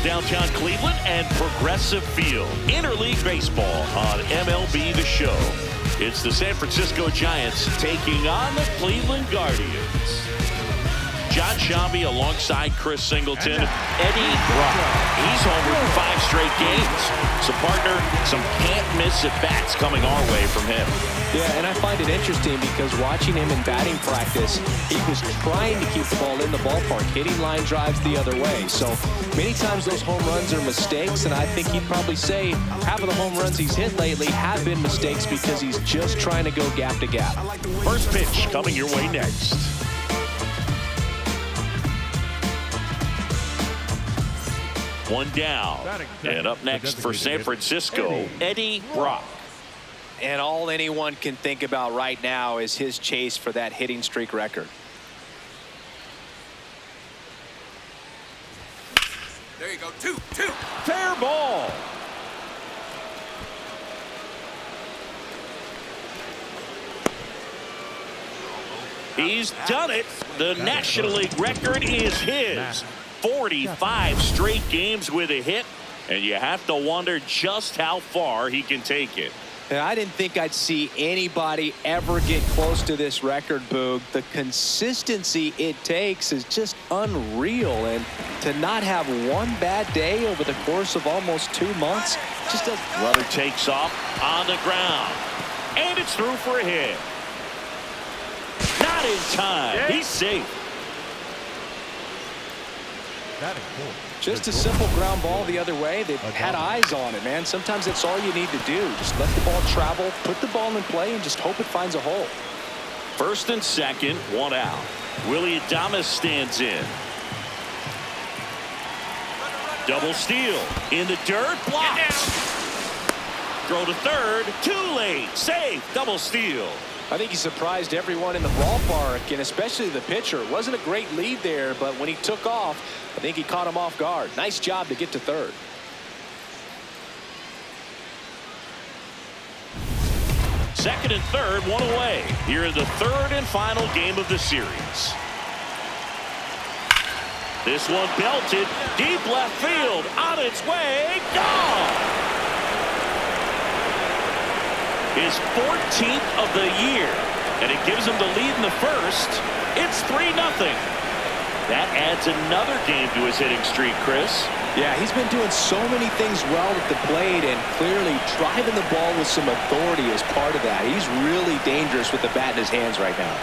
downtown Cleveland and Progressive Field. Interleague Baseball on MLB The Show. It's the San Francisco Giants taking on the Cleveland Guardians. John Sciambi alongside Chris Singleton. Eddie Brock. He's homered in 5 straight games. So, partner, some can't-miss at-bats coming our way from him. Yeah, and I find it interesting because watching him in batting practice, he was trying to keep the ball in the ballpark, hitting line drives the other way. So many times those home runs are mistakes, and I think he'd probably say half of the home runs he's hit lately have been mistakes because he's just trying to go gap to gap. First pitch coming your way next. One down. And up next for San Francisco, Eddie Brock. And all anyone can think about right now is his chase for that hitting streak record. There you go. 2-2. Fair ball. He's done it. The National League record is his. 45 straight games with a hit, and you have to wonder just how far he can take it. And I didn't think I'd see anybody ever get close to this record, Boog. The consistency it takes is just unreal, and to not have one bad day over the course of almost 2 months just doesn't. Runner takes off on the ground, and it's through for a hit. Not in time. He's safe. Just a simple ground ball the other way. They've had eyes on it, man. Sometimes that's all you need to do. Just let the ball travel, put the ball in play, and just hope it finds a hole. First and second, 1 out. Willie Adames stands in. Double steal. In the dirt, blocked. Throw to third, too late. Safe, double steal. I think he surprised everyone in the ballpark, and especially the pitcher. It wasn't a great lead there, but when he took off, I think he caught him off guard. Nice job to get to third. Second and third, 1 away. Here in the third and final game of the series. This one belted deep left field. On its way, gone. His 14th of the year, and it gives him the lead in the first. It's 3-0. That adds another game to his hitting streak, Chris. Yeah, he's been doing so many things well at the plate, and clearly driving the ball with some authority is part of that. He's really dangerous with the bat in his hands right now.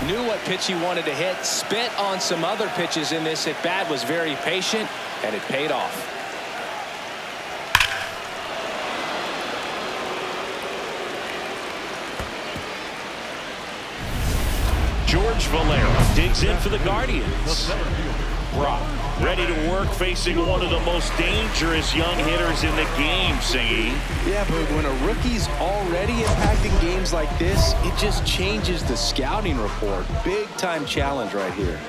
Knew what pitch he wanted to hit, spit on some other pitches in this at bat, was very patient, and it paid off. George Valera digs in for the Guardians. Brock ready to work, facing one of the most dangerous young hitters in the game, Singy. Yeah, but when a rookie's already impacting games like this, it just changes the scouting report. Big time challenge right here.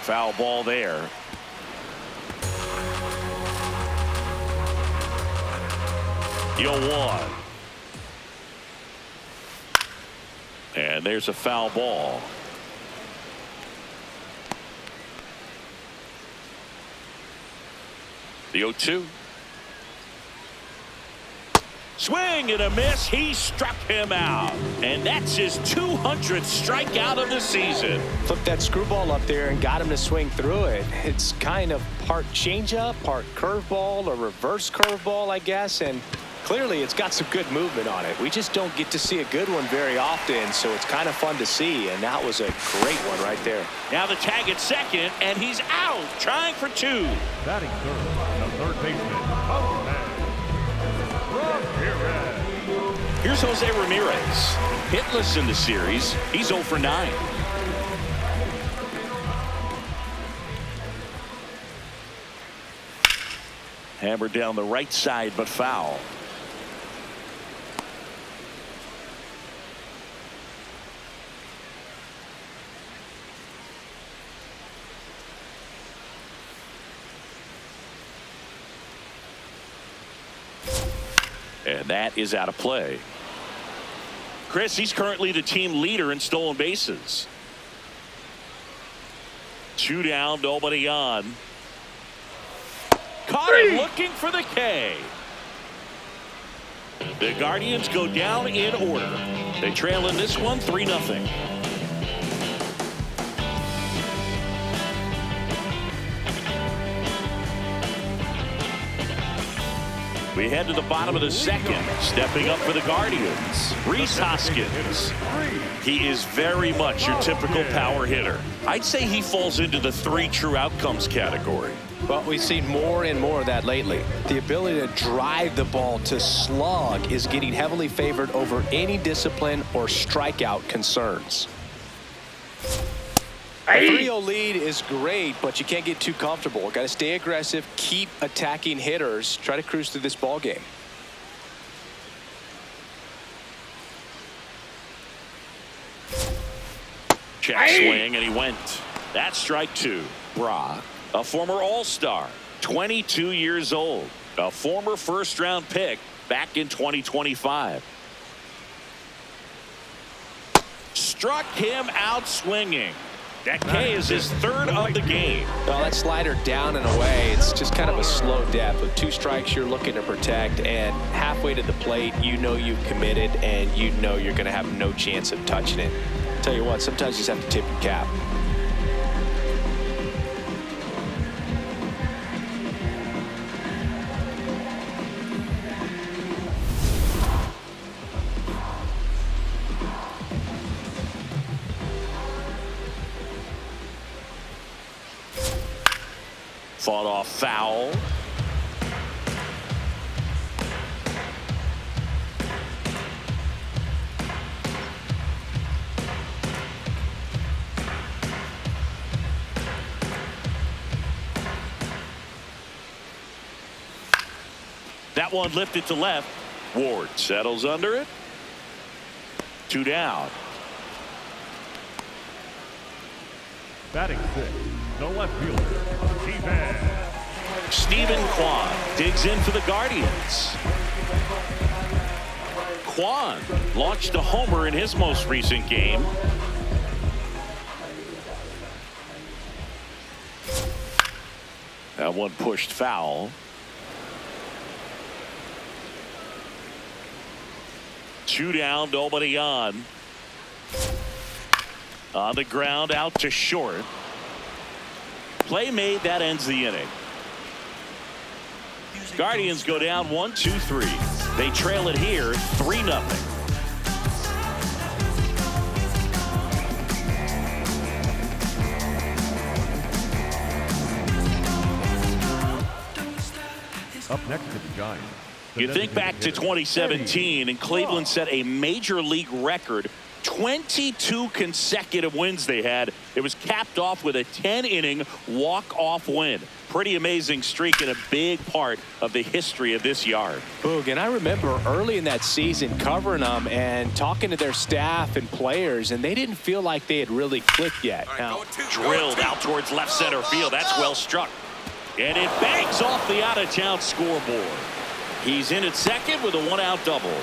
Foul ball there. You'll one. And there's a foul ball. The 0-2. Swing and a miss. He struck him out. And that's his 200th strikeout of the season. Flipped that screwball up there and got him to swing through it. It's kind of part changeup, part curveball, or reverse curveball, I guess. And clearly it's got some good movement on it. We just don't get to see a good one very often, so it's kind of fun to see. And that was a great one right there. Now the tag at second, and he's out, trying for 2. Batting third, the third baseman, Here's Jose Ramirez. Hitless in the series. He's 0 for 9. Hammered down the right side, but foul. And that is out of play. Chris, he's currently the team leader in stolen bases. 2 down, nobody on. Caught him looking for the K. The Guardians go down in order. They trail in this one 3-0. We head to the bottom of the second. Stepping up for the Guardians, Rhys Hoskins. He is very much your typical power hitter. I'd say he falls into the 3 true outcomes category. Well, we've seen more and more of that lately. The ability to drive the ball to slug is getting heavily favored over any discipline or strikeout concerns. A 3-0 lead is great, but you can't get too comfortable. Got to stay aggressive, keep attacking hitters, try to cruise through this ball game. Check swing, and he went. That's strike 2. Bra, a former All-Star, 22 years old, a former first-round pick back in 2025. Struck him out swinging. That K is his 3rd of the game. Well, that slider down and away, it's just kind of a slow death. With 2 strikes, you're looking to protect, and halfway to the plate, you know you've committed, and you know you're going to have no chance of touching it. Tell you what, sometimes you just have to tip your cap. Fought off foul. That one lifted to left. Ward settles under it. 2 down. Batting 6, the left fielder, Stephen Kwan digs in for the Guardians. Kwan launched a homer in his most recent game. That one pushed foul. 2 down, nobody on. On the ground, out to short. Play made, that ends the inning. Guardians go down 1-2-3. They trail it here 3-0. Up next to the Giants. You think back to 2017, and Cleveland set a major league record. 22 consecutive wins they had. It was capped off with a 10-inning walk-off win. Pretty amazing streak and a big part of the history of this yard. Boog, and I remember early in that season covering them and talking to their staff and players, and they didn't feel like they had really clicked yet. Now, drilled out towards left center field. That's well struck. And it bangs off the out-of-town scoreboard. He's in at second with a 1-out double.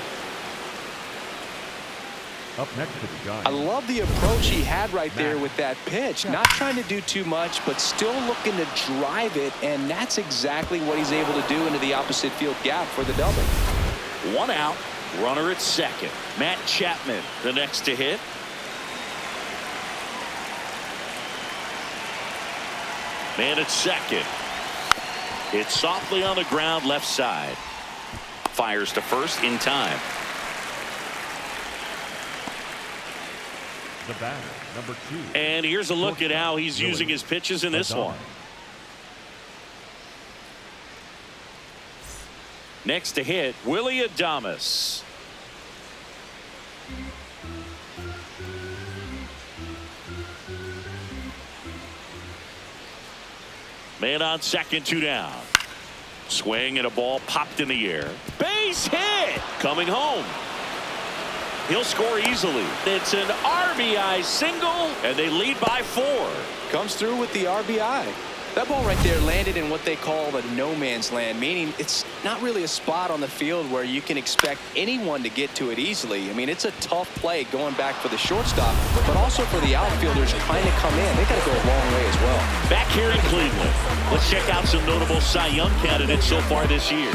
Up next to the Giants. I love the approach he had right there with that pitch. Not trying to do too much, but still looking to drive it, and that's exactly what he's able to do into the opposite field gap for the double. 1 out, runner at second. Matt Chapman, the next to hit. Man at second. It's softly on the ground, left side. Fires to first in time. The batter, number 2. And here's a look at how he's using his pitches in this one. Next to hit, Willie Adames. Man on second, 2 down. Swing and a ball popped in the air. Base hit. Coming home. He'll score easily. It's an RBI single, and they lead by 4. Comes through with the RBI. That ball right there landed in what they call the no man's land, meaning it's not really a spot on the field where you can expect anyone to get to it easily. I mean, it's a tough play going back for the shortstop, but also for the outfielders trying to come in. They got to go a long way as well. Back here in Cleveland, let's check out some notable Cy Young candidates so far this year.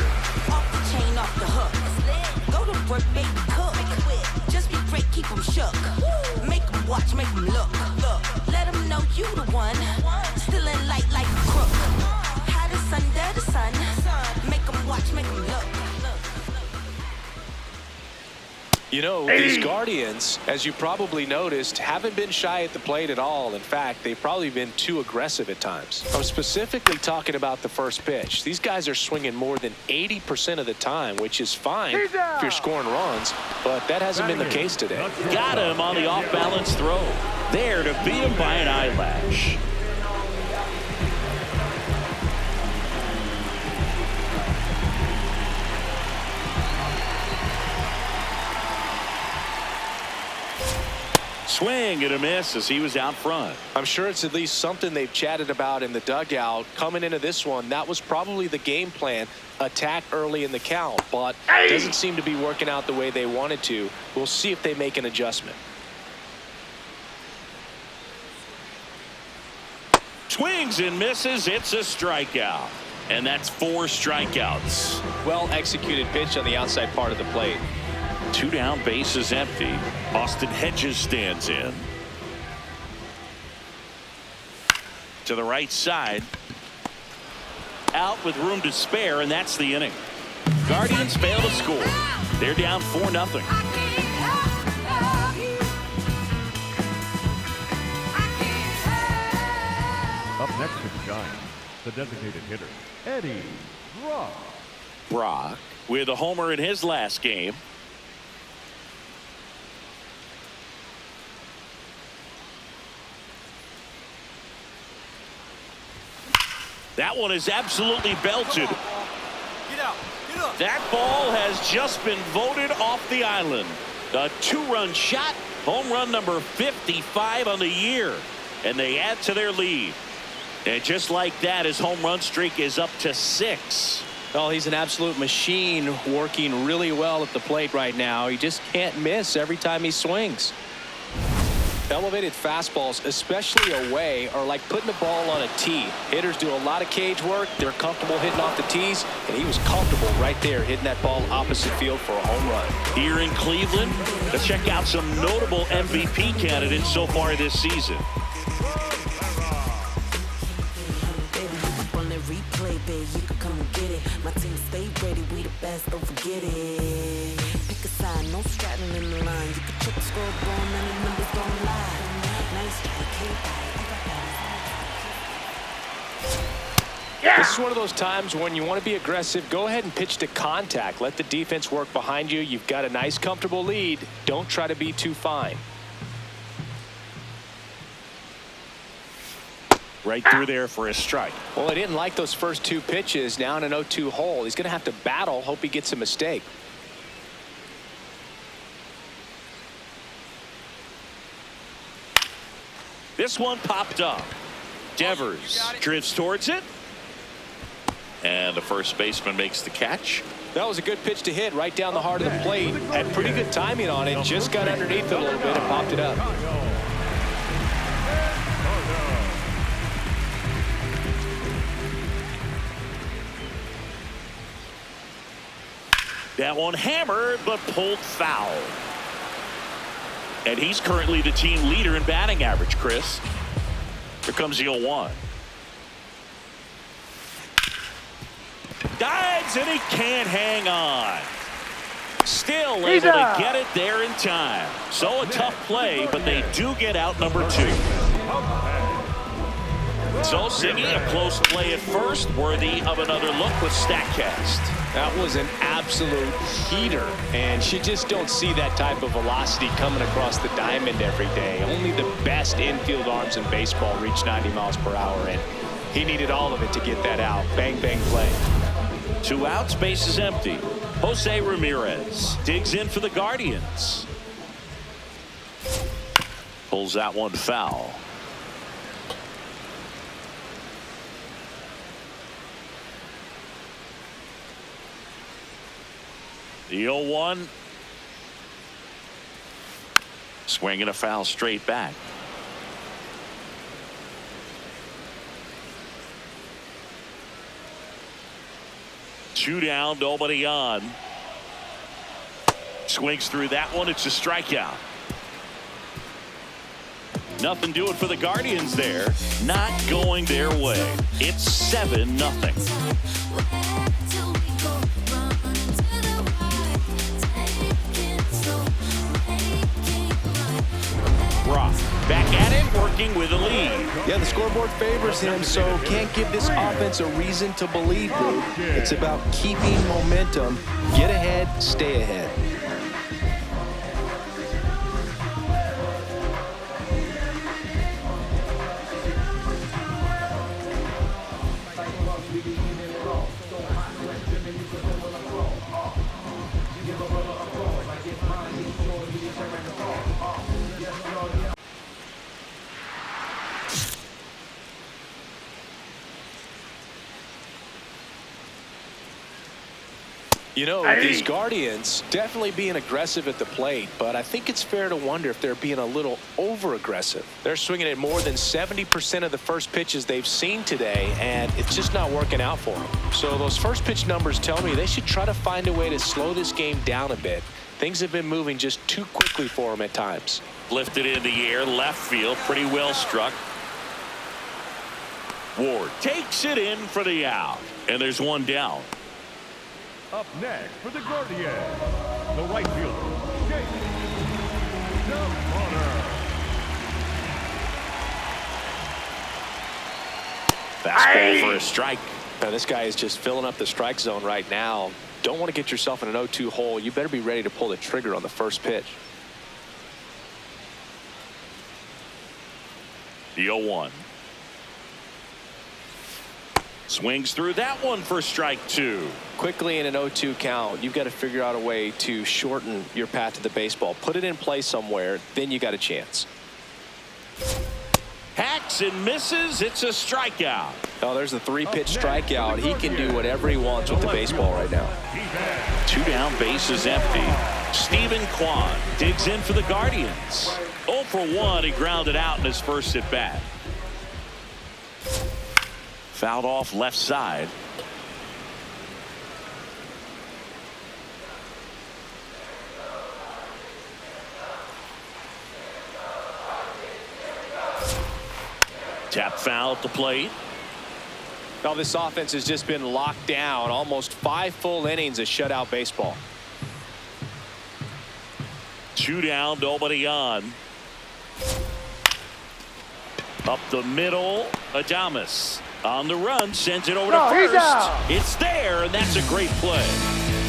Off the chain, off the hook. Go to work, baby, cook. Just be great, keep them shook. Make them watch, make them look. Let them know you the one. Still in light like a crook. Hottest under the sun. Make them watch, make them look. You know, these Guardians, as you probably noticed, haven't been shy at the plate at all. In fact, they've probably been too aggressive at times. I'm specifically talking about the first pitch. These guys are swinging more than 80% of the time, which is fine if you're scoring runs, but that hasn't been the case today. Got him on the off-balance throw. There to beat him by an eyelash. Swing and a miss as he was out front. I'm sure it's at least something they've chatted about in the dugout. Coming into this one, that was probably the game plan. Attack early in the count, but doesn't seem to be working out the way they wanted to. We'll see if they make an adjustment. Swings and misses. It's a strikeout. And that's 4 strikeouts. Well executed pitch on the outside part of the plate. 2 down, bases empty. Austin Hedges stands in. To the right side. Out with room to spare, and that's the inning. Guardians fail to score. They're down 4-0. Up next to the Giants, the designated hitter, Eddie Brock. Brock with a homer in his last game. That one is absolutely belted. Get out. Get up. That ball has just been voted off the island. A 2-run shot, home run number 55 on the year. And they add to their lead. And just like that, his home run streak is up to 6. Well, he's an absolute machine, working really well at the plate right now. He just can't miss every time he swings. Elevated fastballs, especially away, are like putting the ball on a tee. Hitters do a lot of cage work. They're comfortable hitting off the tees, and he was comfortable right there hitting that ball opposite field for a home run. Here in Cleveland, let's check out some notable MVP candidates so far this season. Replay, babe, you can come and get it. My team stay ready, we the best, don't forget it. Pick a side, no straddling in the line. You can check the scoreboard and the numbers don't lie. Nice try, This is one of those times when you want to be aggressive. Go ahead and pitch to contact. Let the defense work behind you. You've got a nice, comfortable lead. Don't try to be too fine. Right through there for a strike. Well, he didn't like those first 2 pitches. Now in an 0-2 hole. He's going to have to battle. Hope he gets a mistake. This one popped up. Devers drifts towards it. And the first baseman makes the catch. That was a good pitch to hit right down the heart of the plate. Had pretty good timing on it. Just got underneath it a little bit and popped it up. That one hammered, but pulled foul. And he's currently the team leader in batting average, Chris. Here comes the 0-1. Dives, and he can't hang on. Still able to get it there in time. So a tough play, but they do get out number 2. So Siggy, a close play at first, worthy of another look with StatCast. That was an absolute heater, and you just don't see that type of velocity coming across the diamond every day. Only the best infield arms in baseball reach 90 miles per hour, and he needed all of it to get that out. Bang, bang play. Two outs, base is empty. Jose Ramirez digs in for the Guardians. Pulls that one foul. The 0-1. Swinging a foul straight back. Two down, nobody on. Swings through that one. It's a strikeout. Nothing doing for the Guardians there. Not going their way. It's 7-0. Brock back at it, working with a lead. Yeah, the scoreboard favors him, so can't give this offense a reason to believe, Boo. It's about keeping momentum. Get ahead, stay ahead. You know, these Guardians definitely being aggressive at the plate, but I think it's fair to wonder if they're being a little over-aggressive. They're swinging at more than 70% of the first pitches they've seen today, and it's just not working out for them. So those first pitch numbers tell me they should try to find a way to slow this game down a bit. Things have been moving just too quickly for them at times. Lifted in the air, left field, pretty well struck. Ward takes it in for the out, and there's one down. Up next for the Guardians, the right fielder, Jake Delmonier. Fastball for a strike. Now, this guy is just filling up the strike zone right now. Don't want to get yourself in an 0-2 hole. You better be ready to pull the trigger on the first pitch. The 0-1. Swings through that one for strike two. Quickly in an 0-2 count, you've got to figure out a way to shorten your path to the baseball. Put it in play somewhere, then you got a chance. Hacks and misses. It's a strikeout. Oh, there's the 3-pitch strikeout. He can do whatever he wants with the baseball right now. Two down, base is empty. Stephen Kwan digs in for the Guardians. 0 for 1. He grounded out in his first at bat. Fouled off left side. Tap foul at the plate. Now this offense has just been locked down. Almost 5 full innings of shutout baseball. Two down, nobody on. Up the middle, Adames on the run, sends it over to first. It's there, and that's a great play.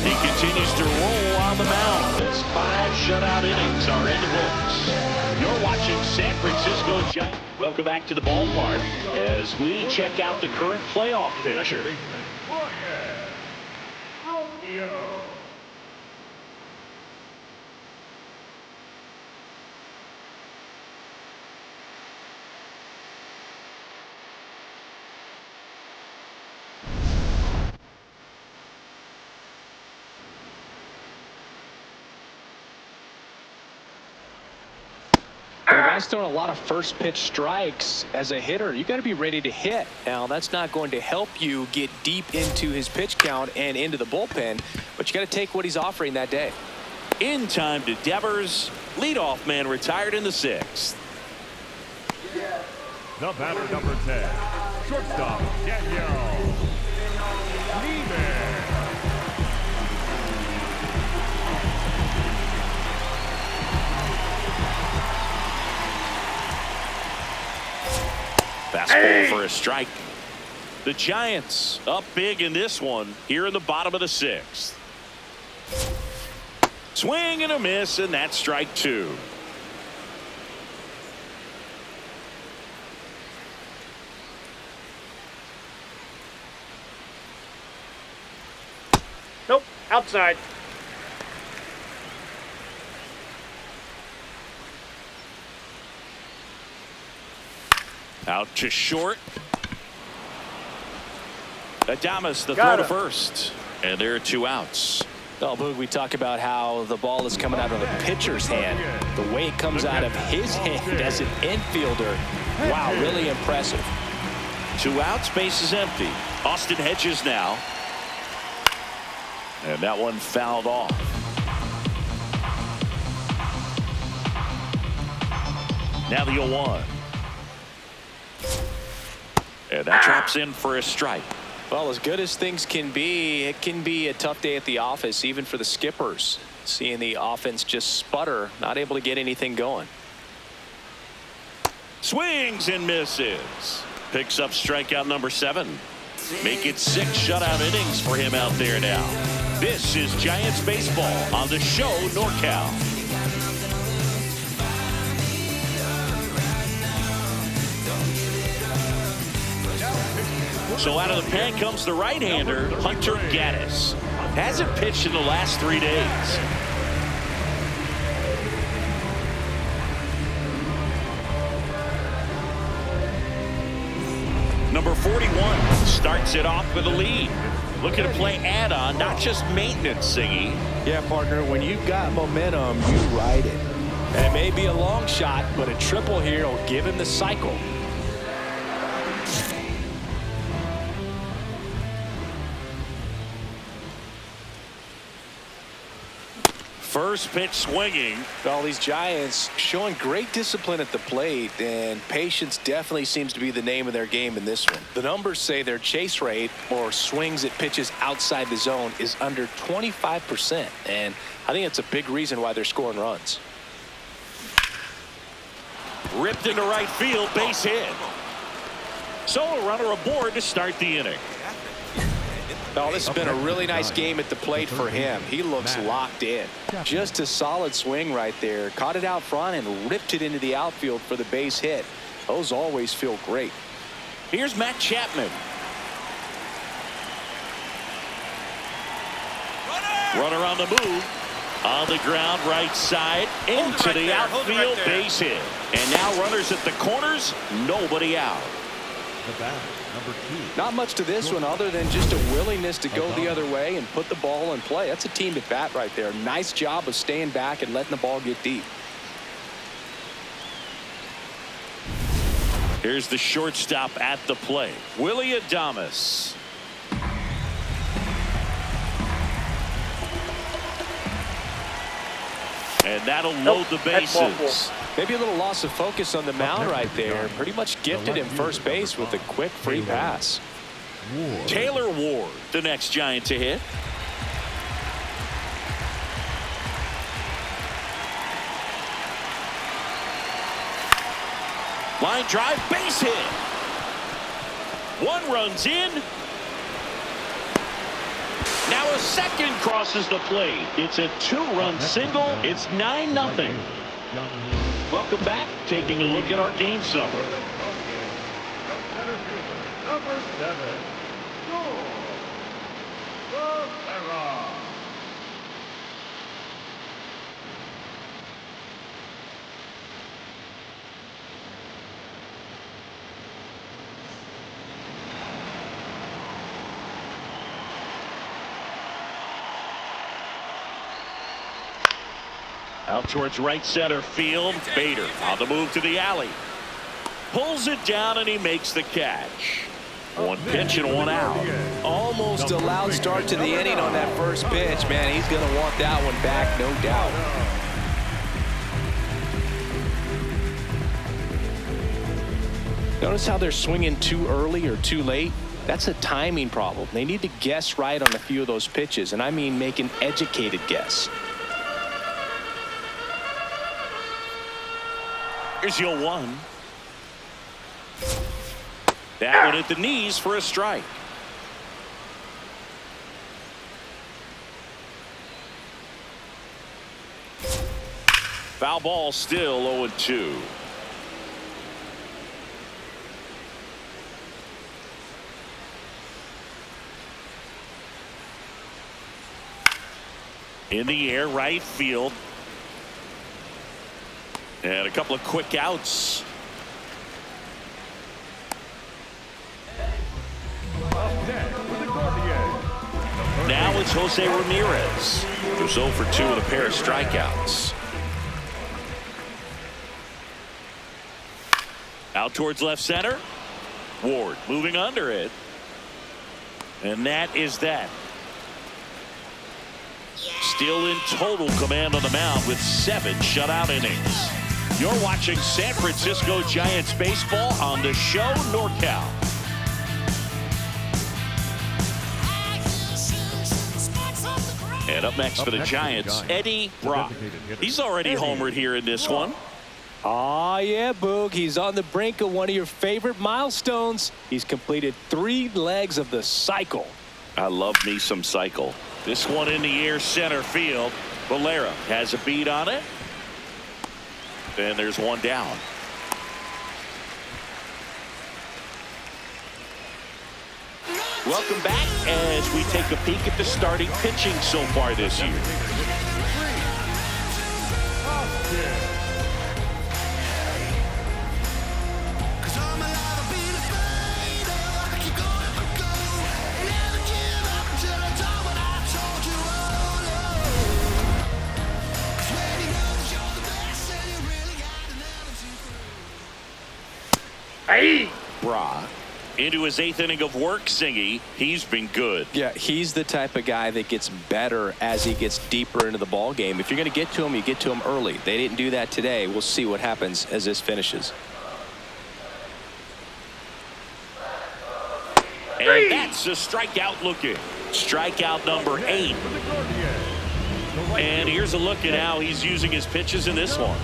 He continues to roll on the mound. His 5 shutout innings are in the books. You're watching San Francisco Giants. Welcome back to the ballpark as we check out the current playoff picture. The guy's throwing a lot of first pitch strikes. As a hitter, you got to be ready to hit. Now, that's not going to help you get deep into his pitch count and into the bullpen, but you got to take what he's offering that day. In time to Devers. Leadoff man retired in the 6th. The batter, number 10, shortstop, Daniel Neiman. Fastball for a strike. The Giants up big in this one here in the bottom of the 6th. Swing and a miss, and that's strike 2. Nope, outside. Out to short. Adames, the Got throw to him. first. And there are 2 outs. Well, Boog, we talk about how the ball is coming out of the pitcher's hand. The way it comes out of his hand as an infielder, wow, really impressive. 2 outs, base is empty. Austin Hedges now. And that one fouled off. Now the 0-1. And that drops in for a strike. Well, as good as things can be, it can be a tough day at the office, even for the skippers. Seeing the offense just sputter, not able to get anything going. Swings and misses. Picks up strikeout number 7. Make it 6 shutout innings for him out there now. This is Giants baseball on the show NorCal. So out of the pen comes the right-hander, Hunter Gaddis. Hasn't pitched in the last 3 days. Number 41 starts it off with a lead. Looking to play add-on, not just maintenance, Singy. Yeah, partner, when you've got momentum, you ride it. And it may be a long shot, but a triple here will give him the cycle. First pitch swinging. All these Giants showing great discipline at the plate, and patience definitely seems to be the name of their game in this one. The numbers say their chase rate, or swings at pitches outside the zone, is under 25%, and I think it's a big reason why they're scoring runs. Ripped into right field, base hit. So a runner aboard to start the inning. Oh, this has been a really nice game at the plate for him. He looks locked in. Just a solid swing right there. Caught it out front and ripped it into the outfield for the base hit. Those always feel great. Here's Matt Chapman. Runner on the move. On the ground, right side, into the outfield, base hit. And now runners at the corners, nobody out. The bat, number 2. Not much to this one other than just a willingness to go the other way and put the ball in play. That's a team at bat right there. Nice job of staying back and letting the ball get deep. Here's the shortstop at the plate, Willie Adames. And that'll load the bases. Maybe a little loss of focus on the mound right there. Pretty much gifted him first base with a quick free pass. Taylor Ward, the next Giant to hit. Line drive, base hit. 1 runs in. Now a second crosses the plate. It's a 2-run single. It's 9-0. Welcome back. Taking a look at our game summary. Number 7, George Rivera. Out towards right center field. Bader on the move to the alley. Pulls it down and he makes the catch. 1 pitch and 1 out. Almost a loud start to the inning on that first pitch. Man, he's going to want that one back, no doubt. Notice how they're swinging too early or too late? That's a timing problem. They need to guess right on a few of those pitches, and I mean make an educated guess. Here's your 1. That one at the knees for a strike. Foul ball, still 0-2. In the air, right field. And a couple of quick outs. Now it's Jose Ramirez, who's 0 for 2 with a pair of strikeouts. Out towards left center. Ward moving under it. And that is that. Still in total command on the mound with 7 shutout innings. You're watching San Francisco Giants baseball on the show NorCal. And up next for the Giants, Eddie Brock. He's already homered here in this one. Oh, yeah, Boog. He's on the brink of one of your favorite milestones. He's completed 3 legs of the cycle. I love me some cycle. This one in the air, center field. Valera has a beat on it. And there's one down. Welcome back as we take a peek at the starting pitching so far this year. Brock into his 8th inning of work. Singy, he's been good. Yeah, he's the type of guy that gets better as he gets deeper into the ball game. If you're going to get to him, you get to him early. They didn't do that today. We'll see what happens as this finishes. And that's a strikeout looking. Strikeout number 8. And here's a look at how he's using his pitches in this one.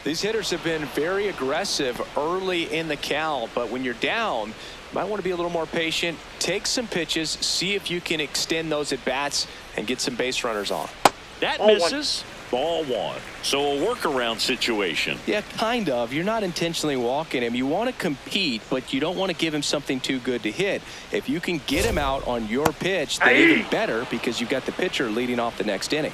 These hitters have been very aggressive early in the count, but when you're down, you might want to be a little more patient. Take some pitches, see if you can extend those at bats and get some base runners on. That misses. Ball 1. So a workaround situation. Yeah, kind of. You're not intentionally walking him. You want to compete, but you don't want to give him something too good to hit. If you can get him out on your pitch, then even better, because you've got the pitcher leading off the next inning.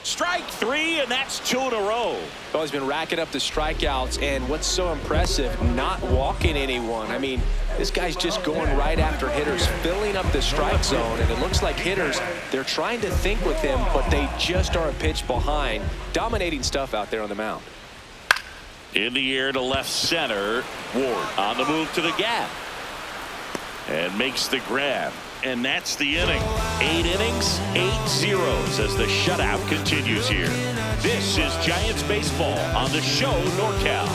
Strike 3, and that's 2 in a row. Well, he's been racking up the strikeouts, and what's so impressive, not walking anyone. I mean, this guy's just going right after hitters, filling up the strike zone, and it looks like hitters, they're trying to think with him, but they just are a pitch behind. Dominating stuff out there on the mound. In the air to left center. Ward on the move to the gap. And makes the grab. And that's the inning. 8 innings, 8 zeros as the shutout continues here. This is Giants baseball on the show NorCal.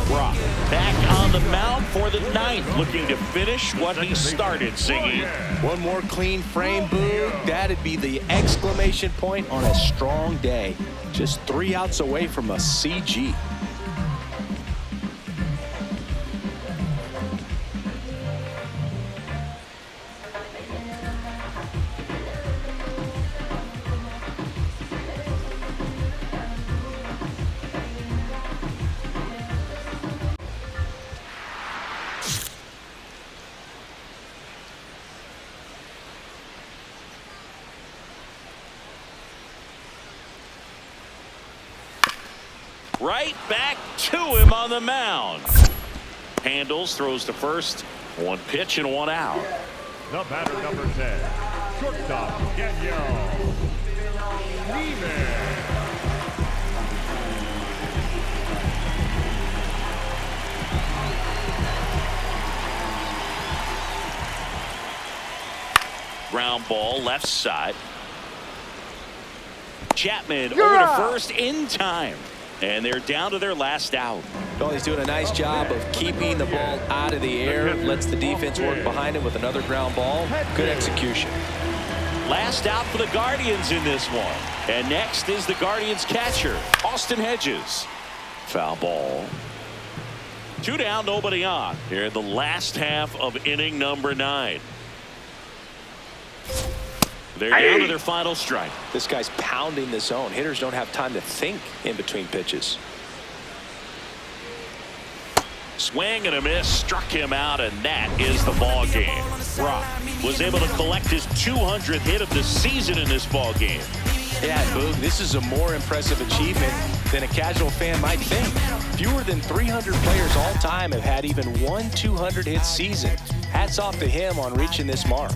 Brock back on the mound for the 9th, looking to finish what he started. Singing. One more clean frame, Boo. That'd be the exclamation point on a strong day. Just 3 outs away from a CG. Right back to him on the mound. Handles, throws to first. 1 pitch and 1 out. The batter, number 10, shortstop Daniel. Ground ball, left side. Chapman over to first in time. And they're down to their last out. Well, he's doing a nice job of keeping the ball out of the air. Lets the defense work behind him with another ground ball. Good execution. Last out for the Guardians in this one. And next is the Guardians catcher, Austin Hedges. Foul ball. 2 down, nobody on. Here in the last half of inning number 9. They're down to their final strike. This guy's pounding the zone. Hitters don't have time to think in between pitches. Swing and a miss, struck him out, and that is the ball game. Brock was able to collect his 200th hit of the season in this ball game. Yeah, Boog, this is a more impressive achievement than a casual fan might think. Fewer than 300 players all time have had even one 200-hit season. Hats off to him on reaching this mark.